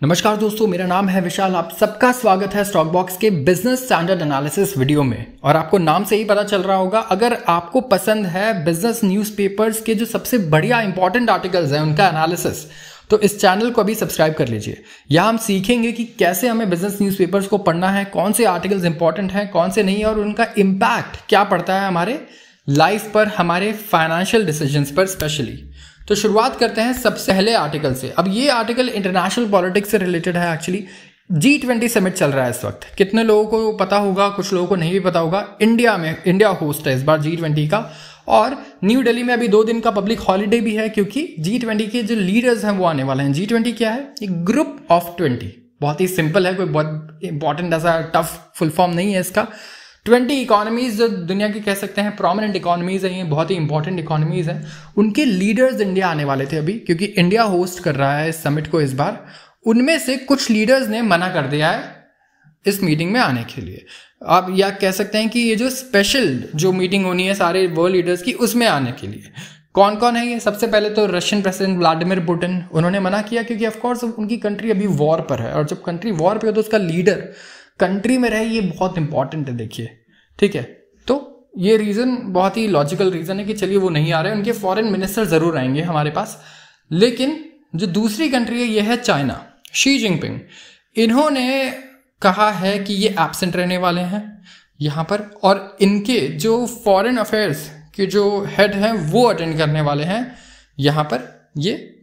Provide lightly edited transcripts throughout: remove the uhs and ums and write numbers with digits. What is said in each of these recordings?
नमस्कार दोस्तों, मेरा नाम है विशाल। आप सबका स्वागत है स्टॉक बॉक्स के बिजनेस स्टैंडर्ड एनालिसिस वीडियो में। और आपको नाम से ही पता चल रहा होगा, अगर आपको पसंद है बिजनेस न्यूज़पेपर्स के जो सबसे बढ़िया इंपॉर्टेंट आर्टिकल्स हैं उनका एनालिसिस, तो इस चैनल को अभी सब्सक्राइब कर लीजिए। यहाँ हम सीखेंगे कि कैसे हमें बिजनेस न्यूज़पेपर्स को पढ़ना है, कौन से आर्टिकल्स इंपॉर्टेंट हैं, कौन से नहीं, और उनका इम्पैक्ट क्या पड़ता है हमारे लाइफ पर, हमारे फाइनेंशियल डिसीजंस पर स्पेशली। तो शुरुआत करते हैं सबसे पहले आर्टिकल से। अब ये आर्टिकल इंटरनेशनल पॉलिटिक्स से रिलेटेड है। एक्चुअली G20 समिट चल रहा है इस वक्त। कितने लोगों को पता होगा, कुछ लोगों को नहीं भी पता होगा। इंडिया होस्ट है इस बार G20 का, और न्यू दिल्ली में अभी 2 दिन का पब्लिक हॉलीडे भी है, क्योंकि G20 के जो लीडर्स हैं वो आने वाले हैं। G20 क्या है? एक ग्रुप ऑफ 20। बहुत ही सिंपल है, कोई बहुत इंपॉर्टेंट ऐसा टफ फुल फॉर्म नहीं है इसका। 20 इकोनॉमीज जो दुनिया की कह सकते हैं प्रोमिनेंट इकोनॉमीज हैं, ये बहुत ही इंपॉर्टेंट इकोनॉमीज हैं, उनके लीडर्स इंडिया आने वाले थे अभी, क्योंकि इंडिया होस्ट कर रहा है इस समिट को इस बार। उनमें से कुछ लीडर्स ने मना कर दिया है इस मीटिंग में आने के लिए। आप या कह सकते हैं कि ये जो स्पेशल जो मीटिंग होनी है सारे वर्ल्ड लीडर्स की, उसमें आने के लिए कौन कौन है ये? सबसे पहले तो रशियन प्रेसिडेंट व्लादिमीर पुतिन, उन्होंने मना किया क्योंकि ऑफकोर्स उनकी कंट्री अभी वॉर पर है, और जब कंट्री वॉर पर हो तो उसका लीडर कंट्री में रहे, ये बहुत इंपॉर्टेंट है। देखिए, ठीक है, तो ये रीज़न बहुत ही लॉजिकल रीज़न है कि चलिए वो नहीं आ रहे। उनके फॉरेन मिनिस्टर ज़रूर आएंगे हमारे पास। लेकिन जो दूसरी कंट्री है ये है चाइना। शी जिनपिंग, इन्होंने कहा है कि ये एब्सेंट रहने वाले हैं यहाँ पर, और इनके जो फॉरेन अफेयर्स के जो हेड हैं वो अटेंड करने वाले हैं यहाँ पर ये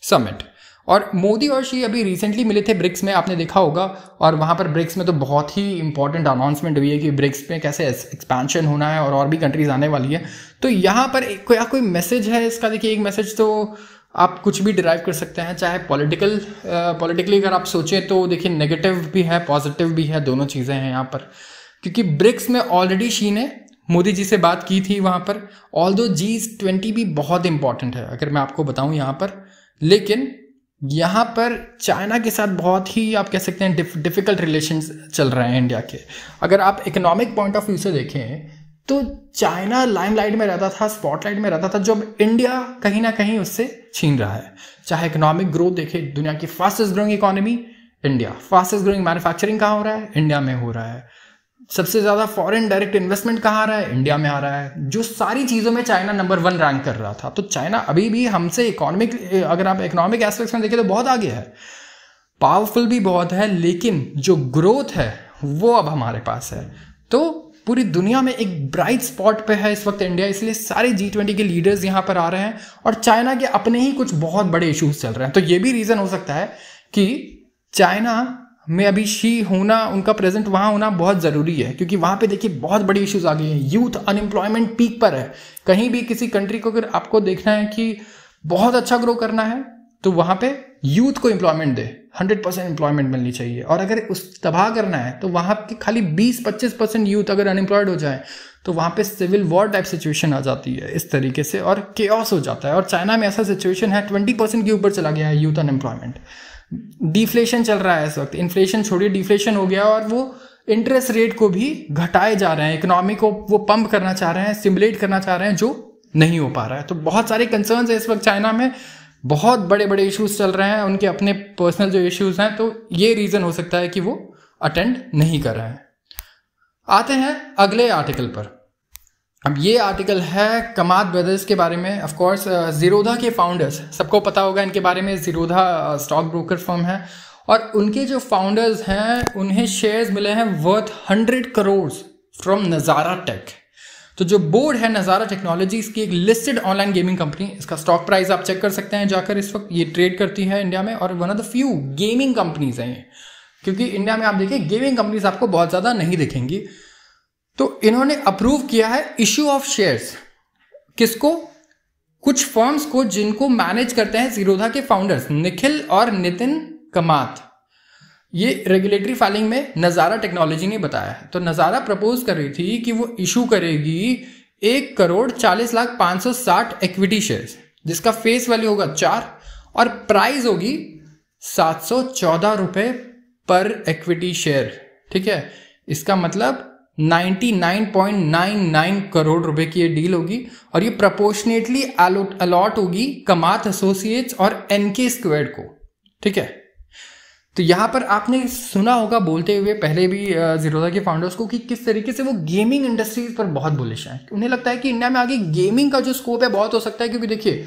समिट। और मोदी और शी अभी रिसेंटली मिले थे ब्रिक्स में, आपने देखा होगा, और वहाँ पर ब्रिक्स में तो बहुत ही इंपॉर्टेंट अनाउंसमेंट हुई है कि ब्रिक्स में कैसे एक्सपेंशन होना है और भी कंट्रीज आने वाली है। तो यहाँ पर कोई मैसेज है इसका। देखिए, एक मैसेज तो आप कुछ भी डिराइव कर सकते हैं, चाहे पॉलिटिकली अगर आप सोचें तो देखिए नेगेटिव भी है, पॉजिटिव भी है, दोनों चीज़ें हैं यहाँ पर। क्योंकि ब्रिक्स में ऑलरेडी शी ने मोदी जी से बात की थी वहाँ पर। ऑल्दो G20 भी बहुत इंपॉर्टेंट है अगर मैं आपको बताऊँ यहाँ पर, लेकिन यहाँ पर चाइना के साथ बहुत ही आप कह सकते हैं डिफिकल्ट रिलेशंस चल रहे हैं इंडिया के। अगर आप इकोनॉमिक पॉइंट ऑफ व्यू से देखें तो चाइना लाइमलाइट में रहता था, स्पॉटलाइट में रहता था, जो अब इंडिया कहीं ना कहीं उससे छीन रहा है। चाहे इकोनॉमिक ग्रोथ देखें, दुनिया की fastest growing economy India, fastest growing manufacturing कहाँ हो रहा है? इंडिया में हो रहा है। सबसे ज़्यादा फॉरेन डायरेक्ट इन्वेस्टमेंट कहाँ आ रहा है? इंडिया में आ रहा है। जो सारी चीज़ों में चाइना नंबर 1 रैंक कर रहा था। तो चाइना अभी भी हमसे अगर आप इकोनॉमिक एस्पेक्ट्स में देखें तो बहुत आगे है, पावरफुल भी बहुत है, लेकिन जो ग्रोथ है वो अब हमारे पास है। तो पूरी दुनिया में एक ब्राइट स्पॉट पे है इस वक्त इंडिया, इसलिए सारे G20 के लीडर्स यहाँ पर आ रहे हैं। और चाइना के अपने ही कुछ बहुत बड़े इश्यूज चल रहे हैं। तो ये भी रीज़न हो सकता है कि चाइना में अभी शी होना, उनका प्रेजेंट वहाँ होना बहुत ज़रूरी है, क्योंकि वहाँ पे देखिए बहुत बड़ी इश्यूज आ गई हैं। यूथ अनएम्प्लॉयमेंट पीक पर है। कहीं भी किसी कंट्री को अगर आपको देखना है कि बहुत अच्छा ग्रो करना है तो वहाँ पे यूथ को एम्प्लॉयमेंट दे, 100% एम्प्लॉयमेंट मिलनी चाहिए। और अगर उस तबाह करना है तो वहाँ के खाली 20-25% यूथ अगर अनएम्प्लॉयड हो जाए तो वहाँ पे सिविल वॉर टाइप सिचुएशन आ जाती है इस तरीके से, और केओस हो जाता है। और चाइना में ऐसा सिचुएशन है, 20% के ऊपर चला गया है यूथ अनएम्प्लॉयमेंट। डिफ्लेशन चल रहा है इस वक्त, इन्फ्लेशन छोड़िए डिफ्लेशन हो गया, और वो इंटरेस्ट रेट को भी घटाए जा रहे हैं। इकोनॉमी को वो पंप करना चाह रहे हैं, स्टिमुलेट करना चाह रहे हैं, जो नहीं हो पा रहा है। तो बहुत सारे कंसर्न्स है इस वक्त चाइना में, बहुत बड़े बड़े इश्यूज चल रहे हैं, उनके अपने पर्सनल जो इश्यूज हैं। तो ये रीज़न हो सकता है कि वो अटेंड नहीं कर रहे हैं। आते हैं अगले आर्टिकल पर। अब ये आर्टिकल है कमात ब्रदर्स के बारे में। ऑफ कोर्स ज़ीरोधा के फाउंडर्स, सबको पता होगा इनके बारे में। ज़ीरोधा स्टॉक ब्रोकर फर्म है, और उनके जो फाउंडर्स हैं उन्हें शेयर्स मिले हैं वर्थ 100 करोड़ फ्रॉम नज़ारा टेक। तो जो बोर्ड है नज़ारा टेक्नोलॉजीज की, एक लिस्टेड ऑनलाइन गेमिंग कंपनी, इसका स्टॉक प्राइस आप चेक कर सकते हैं जाकर। इस वक्त ये ट्रेड करती है इंडिया में, और one of the few gaming companies हैं ये, क्योंकि इंडिया में आप देखिए गेमिंग कंपनीज आपको बहुत ज़्यादा नहीं दिखेंगी। तो इन्होंने अप्रूव किया है इश्यू ऑफ शेयर्स। किसको? कुछ फर्म्स को, जिनको मैनेज करते हैं ज़ीरोधा के फाउंडर्स निखिल और नितिन कामत। ये रेगुलेटरी फाइलिंग में नज़ारा टेक्नोलॉजी ने बताया है। तो नज़ारा प्रपोज कर रही थी कि वो इशू करेगी 1,40,05,60 इक्विटी शेयर्स, जिसका फेस वैल्यू होगा 4 और प्राइस होगी 714 रुपये पर इक्विटी शेयर। ठीक है, इसका मतलब 99.99 करोड़ रुपए की ये डील होगी, और ये प्रपोर्शनेटली अलॉट होगी कमात एसोसिएट्स और NK स्क्वायर्ड को। ठीक है, तो यहाँ पर आपने सुना होगा बोलते हुए पहले भी जीरोधा के फाउंडर्स को कि किस तरीके से वो गेमिंग इंडस्ट्रीज पर बहुत बुलिश हैं। उन्हें लगता है कि इंडिया में आगे गेमिंग का जो स्कोप है बहुत हो सकता है, क्योंकि देखिए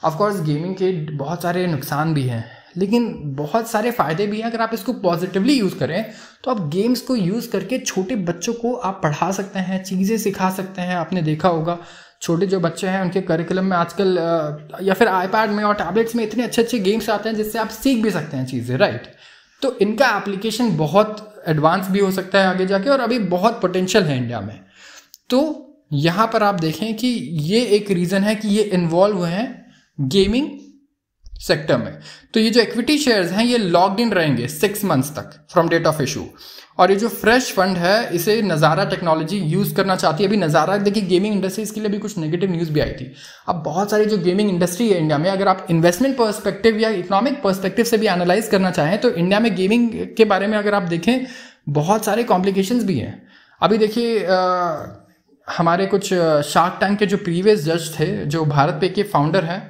ऑफकोर्स गेमिंग के बहुत सारे नुकसान भी हैं लेकिन बहुत सारे फ़ायदे भी हैं। अगर आप इसको पॉजिटिवली यूज़ करें तो आप गेम्स को यूज़ करके छोटे बच्चों को आप पढ़ा सकते हैं, चीज़ें सिखा सकते हैं। आपने देखा होगा छोटे जो बच्चे हैं उनके करिकुलम में आजकल या फिर आईपैड में और टैबलेट्स में इतने अच्छे अच्छे गेम्स आते हैं जिससे आप सीख भी सकते हैं चीज़ें, राइट। तो इनका एप्लीकेशन बहुत एडवांस भी हो सकता है आगे जाके और अभी बहुत पोटेंशियल है इंडिया में। तो यहाँ पर आप देखें कि ये एक रीज़न है कि ये इन्वॉल्व हुए हैं गेमिंग सेक्टर में। तो ये जो इक्विटी शेयर्स हैं ये लॉक्ड इन रहेंगे 6 मंथ्स तक फ्रॉम डेट ऑफ इशू। और ये जो फ्रेश फंड है इसे नज़ारा टेक्नोलॉजी यूज़ करना चाहती है। अभी नज़ारा देखिए गेमिंग इंडस्ट्रीज के लिए भी कुछ नेगेटिव न्यूज़ भी आई थी। अब बहुत सारी जो गेमिंग इंडस्ट्री है इंडिया में, अगर आप इन्वेस्टमेंट पर्सपेक्टिव या इकोनॉमिक पर्सपेक्टिव से भी एनालाइज करना चाहें तो इंडिया में गेमिंग के बारे में अगर आप देखें बहुत सारे कॉम्प्लिकेशंस भी हैं। अभी देखिए हमारे कुछ शार्क टैंक के जो प्रीवियस जज थे, जो भारत पे के फाउंडर हैं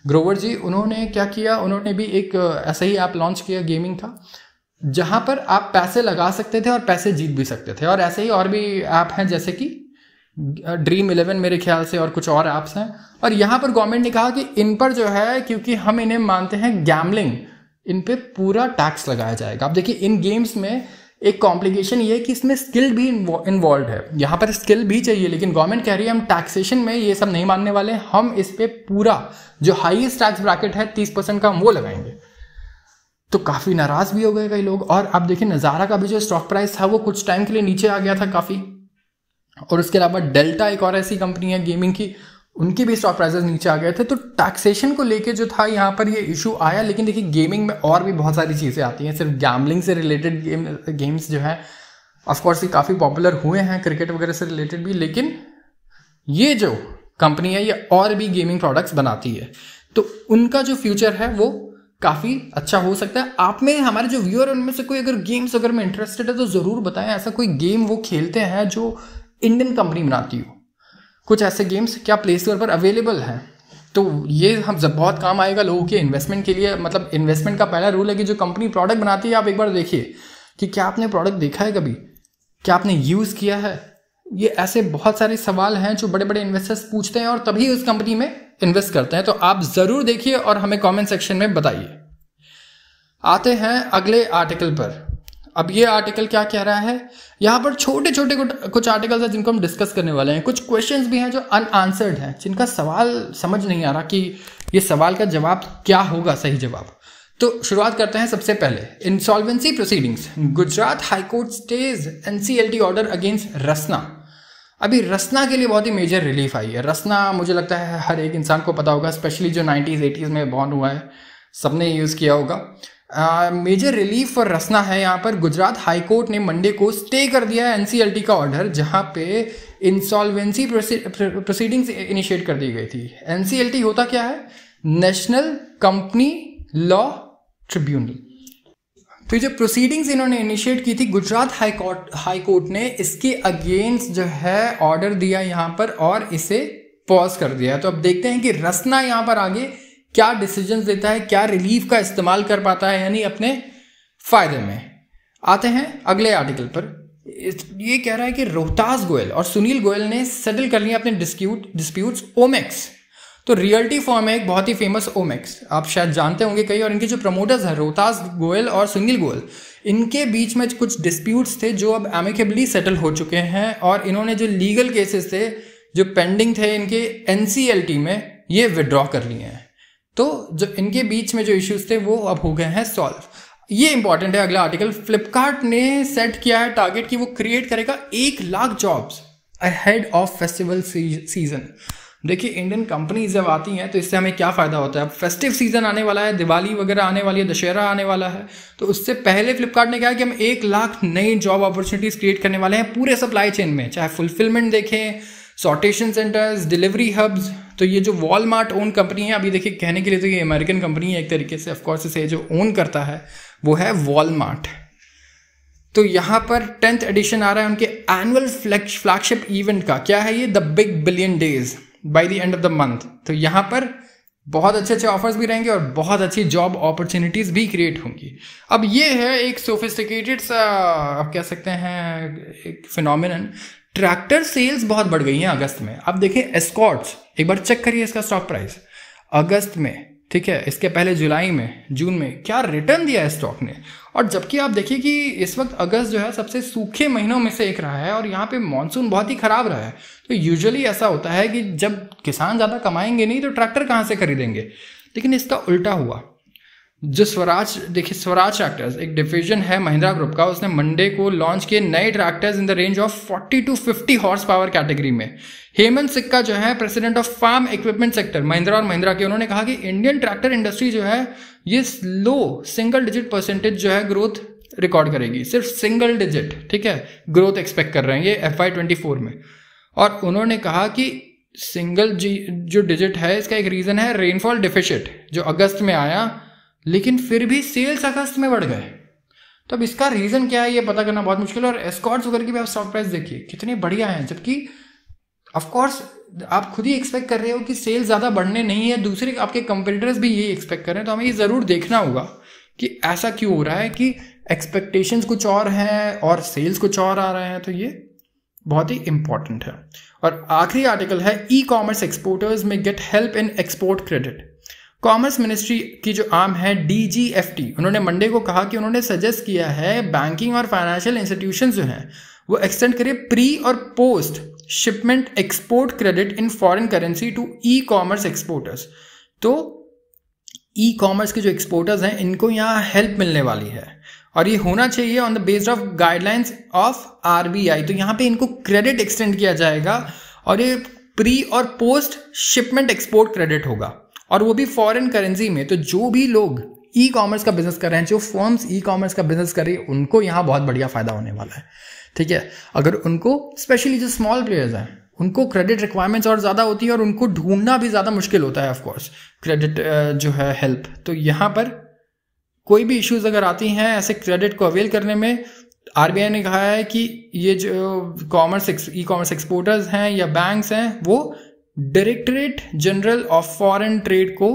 ग्रोवर जी, उन्होंने क्या किया, उन्होंने भी एक ऐसा ही ऐप लॉन्च किया गेमिंग का, जहां पर आप पैसे लगा सकते थे और पैसे जीत भी सकते थे। और ऐसे ही और भी ऐप हैं जैसे कि ड्रीम 11 मेरे ख्याल से, और कुछ और ऐप्स हैं। और यहाँ पर गवर्नमेंट ने कहा कि इन पर जो है, क्योंकि हम इन्हें मानते हैं गैम्बलिंग, इन पे पूरा टैक्स लगाया जाएगा। अब देखिए इन गेम्स में एक कॉम्प्लिकेशन ये है कि इसमें स्किल भी इन्वॉल्व है। यहाँ पर स्किल भी चाहिए, लेकिन गवर्नमेंट कह रही है हम टैक्सेशन में ये सब नहीं मानने वाले, हम इस पे पूरा जो हाईएस्ट टैक्स ब्रैकेट है 30% का वो लगाएंगे। तो काफ़ी नाराज भी हो गए कई लोग। और अब देखिए नज़ारा का भी जो स्टॉक प्राइस था वो कुछ टाइम के लिए नीचे आ गया था काफ़ी। और उसके अलावा डेल्टा एक और ऐसी कंपनी है गेमिंग की, उनके भी स्टॉक प्राइसेस नीचे आ गए थे। तो टैक्सेशन को लेके जो था यहाँ पर ये इशू आया। लेकिन देखिए गेमिंग में और भी बहुत सारी चीज़ें आती हैं, सिर्फ गैम्बलिंग से रिलेटेड गेम्स जो है ऑफकोर्स ये काफ़ी पॉपुलर हुए हैं, क्रिकेट वगैरह से रिलेटेड भी। लेकिन ये जो कंपनी है ये और भी गेमिंग प्रोडक्ट्स बनाती है, तो उनका जो फ्यूचर है वो काफ़ी अच्छा हो सकता है। आप में हमारे जो व्यूअर उनमें से कोई अगर गेम्स वगैरह में इंटरेस्टेड है तो ज़रूर बताएं, ऐसा कोई गेम वो खेलते हैं जो इंडियन कंपनी बनाती हो। कुछ ऐसे गेम्स क्या प्ले स्टोर पर अवेलेबल हैं, तो ये हम जब बहुत काम आएगा लोगों के इन्वेस्टमेंट के लिए। मतलब इन्वेस्टमेंट का पहला रूल है कि जो कंपनी प्रोडक्ट बनाती है आप एक बार देखिए कि क्या आपने प्रोडक्ट देखा है कभी, क्या आपने यूज़ किया है। ये ऐसे बहुत सारे सवाल हैं जो बड़े बड़े इन्वेस्टर्स पूछते हैं और तभी उस कंपनी में इन्वेस्ट करते हैं। तो आप ज़रूर देखिए और हमें कमेंट सेक्शन में बताइए। आते हैं अगले आर्टिकल पर। अब ये आर्टिकल क्या कह रहा है, यहाँ पर छोटे छोटे कुछ आर्टिकल्स हैं जिनको हम डिस्कस करने वाले हैं। कुछ क्वेश्चंस भी हैं जो अनआंसर्ड हैं, जिनका सवाल समझ नहीं आ रहा कि ये सवाल का जवाब क्या होगा, सही जवाब। तो शुरुआत करते हैं सबसे पहले insolvency proceedings. Gujarat high court stays NCLT order against Rasna. अभी रसना के लिए बहुत ही मेजर रिलीफ आई है। रसना मुझे लगता है हर एक इंसान को पता होगा, स्पेशली जो 90s 80s में बॉर्न हुआ है, सबने यूज़ किया होगा। मेजर रिलीफ फॉर रसना है। यहाँ पर गुजरात हाई कोर्ट ने मंडे को स्टे कर दिया है NCLT का ऑर्डर, जहाँ पे इंसॉल्वेंसी प्रोसीडिंग्स इनिशिएट कर दी गई थी। NCLT होता क्या है, नेशनल कंपनी लॉ ट्रिब्यूनल। तो जो प्रोसीडिंग्स इन्होंने इनिशिएट की थी गुजरात हाई कोर्ट ने इसके अगेंस्ट जो है ऑर्डर दिया यहाँ पर और इसे पॉज कर दिया। तो अब देखते हैं कि रसना यहाँ पर आगे क्या डिसीजन देता है, क्या रिलीफ का इस्तेमाल कर पाता है, यानी अपने फायदे में। आते हैं अगले आर्टिकल पर। ये कह रहा है कि रोहतास गोयल और सुनील गोयल ने सेटल कर लिया अपने डिस्प्यूट्स ओमेक्स। तो रियल्टी फॉर्म है एक बहुत ही फेमस ओमेक्स, आप शायद जानते होंगे कई। और इनके जो प्रमोटर्स हैं रोहतास गोयल और सुनील गोयल, इनके बीच में कुछ डिस्प्यूट्स थे जो अब एमिकेबली सेटल हो चुके हैं। और इन्होंने जो लीगल केसेस थे जो पेंडिंग थे इनके NCLT में, ये विड्रॉ कर लिए हैं। तो जो इनके बीच में जो इश्यूज थे वो अब हो गए हैं सॉल्व। ये इंपॉर्टेंट है अगला आर्टिकल। फ्लिपकार्ट ने सेट किया है टारगेट कि वो क्रिएट करेगा 1 lakh jobs ahead of festival season. देखिए इंडियन कंपनीज जब आती हैं तो इससे हमें क्या फ़ायदा होता है। अब फेस्टिव सीजन आने वाला है, दिवाली वगैरह आने वाली है, दशहरा आने वाला है, तो उससे पहले फ्लिपकार्ट ने कहा कि हम 1 लाख नई जॉब अपॉर्चुनिटीज़ क्रिएट करने वाले हैं पूरे सप्लाई चेन में, चाहे फुलफिलमेंट देखें, सॉर्टेशन सेंटर्स, डिलीवरी हब्स। तो ये जो वॉलमार्ट ओन कंपनी है, अभी देखिए कहने के लिए तो ये अमेरिकन कंपनी है एक तरीके से, ऑफकोर्स इसे जो ओन करता है वो है वॉलमार्ट। तो यहाँ पर 10th एडिशन आ रहा है उनके एनुअल फ्लैगशिप इवेंट का। क्या है ये, the big billion days by the end of the month. तो यहाँ पर बहुत अच्छे अच्छे ऑफर्स भी रहेंगे और बहुत अच्छी जॉब अपॉर्चुनिटीज भी क्रिएट होंगी। अब ये है एक सोफिस्टिकेटेड सा आप कह सकते हैं एक फिनोमिनन। ट्रैक्टर सेल्स बहुत बढ़ गई हैं अगस्त में। अब देखिए एस्कॉर्ट्स, एक बार चेक करिए इसका स्टॉक प्राइस अगस्त में, ठीक है, इसके पहले जुलाई में, जून में क्या रिटर्न दिया है स्टॉक ने। और जबकि आप देखिए कि इस वक्त अगस्त जो है सबसे सूखे महीनों में से एक रहा है और यहाँ पे मानसून बहुत ही खराब रहा है। तो यूजुअली ऐसा होता है कि जब किसान ज़्यादा कमाएंगे नहीं तो ट्रैक्टर कहाँ से खरीदेंगे, लेकिन इसका उल्टा हुआ। जो स्वराज, देखिए स्वराज ट्रैक्टर्स एक डिवीजन है महिंद्रा ग्रुप का, उसने मंडे को लॉन्च किए नए tractors in the range of 40 to 50 horse power category में। हेमंत सिक्का जो है president of farm equipment sector Mahindra और महिंद्रा के, उन्होंने कहा कि इंडियन ट्रैक्टर इंडस्ट्री जो है ये लो सिंगल डिजिट परसेंटेज जो है ग्रोथ रिकॉर्ड करेगी, सिर्फ सिंगल डिजिट, ठीक है, ग्रोथ एक्सपेक्ट कर रहे हैं ये FY24 में। और उन्होंने कहा कि सिंगल जो डिजिट है इसका एक रीजन है रेनफॉल डिफिशिट जो अगस्त में आया, लेकिन फिर भी सेल्स अगस्त में बढ़ गए। तो अब इसका रीजन क्या है ये पता करना बहुत मुश्किल है। और एस्कॉर्ट्स वगैरह की भी आप स्टॉक प्राइस देखिए कितने बढ़िया हैं, जबकि ऑफ कोर्स आप खुद ही एक्सपेक्ट कर रहे हो कि सेल्स ज़्यादा बढ़ने नहीं है, दूसरे आपके कंपटीटर्स भी यही एक्सपेक्ट कर रहे हैं। तो हमें ये ज़रूर देखना होगा कि ऐसा क्यों हो रहा है कि एक्सपेक्टेशंस कुछ और हैं और सेल्स कुछ और आ रहे हैं। तो ये बहुत ही इंपॉर्टेंट है। और आखिरी आर्टिकल है ई कॉमर्स एक्सपोर्टर्स में get help in export credit. Commerce ministry की जो आर्म है DGFT, उन्होंने मंडे को कहा कि उन्होंने सजेस्ट किया है बैंकिंग और फाइनेंशियल इंस्टीट्यूशंस जो हैं वो एक्सटेंड करें प्री और post shipment export credit in foreign currency to e commerce exporters. तो ई कॉमर्स के जो एक्सपोर्टर्स हैं इनको यहाँ हेल्प मिलने वाली है और ये होना चाहिए on the based of guidelines of RBI। तो यहाँ पे इनको क्रेडिट एक्सटेंड किया जाएगा और ये प्री और पोस्ट शिपमेंट एक्सपोर्ट क्रेडिट होगा और वो भी फॉरेन करेंसी में। तो जो भी लोग ई कॉमर्स का बिजनेस कर रहे हैं, जो फर्म्स ई कॉमर्स का बिजनेस कर रही है, उनको यहाँ बहुत बढ़िया फायदा होने वाला है, ठीक है। अगर उनको स्पेशली जो स्मॉल प्लेयर्स हैं उनको क्रेडिट रिक्वायरमेंट्स और ज़्यादा होती है और उनको ढूंढना भी ज़्यादा मुश्किल होता है ऑफकोर्स क्रेडिट जो है हेल्प। तो यहाँ पर कोई भी इश्यूज अगर आती हैं ऐसे क्रेडिट को अवेल करने में, RBI ने कहा है कि ये जो ई कॉमर्स एक्सपोर्टर्स हैं या बैंक्स हैं वो directorate general of foreign trade को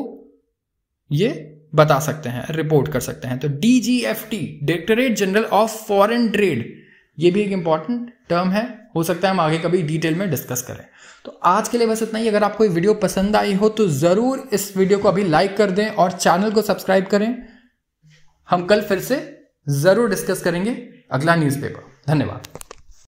ये बता सकते हैं, रिपोर्ट कर सकते हैं। तो DGFT directorate general of foreign trade, ये भी एक इंपॉर्टेंट टर्म है, हो सकता है हम आगे कभी डिटेल में डिस्कस करें। तो आज के लिए बस इतना ही। अगर आपको ये वीडियो पसंद आई हो तो ज़रूर इस वीडियो को अभी लाइक कर दें और चैनल को सब्सक्राइब करें। हम कल फिर से ज़रूर डिस्कस करेंगे अगला न्यूज़पेपर। धन्यवाद।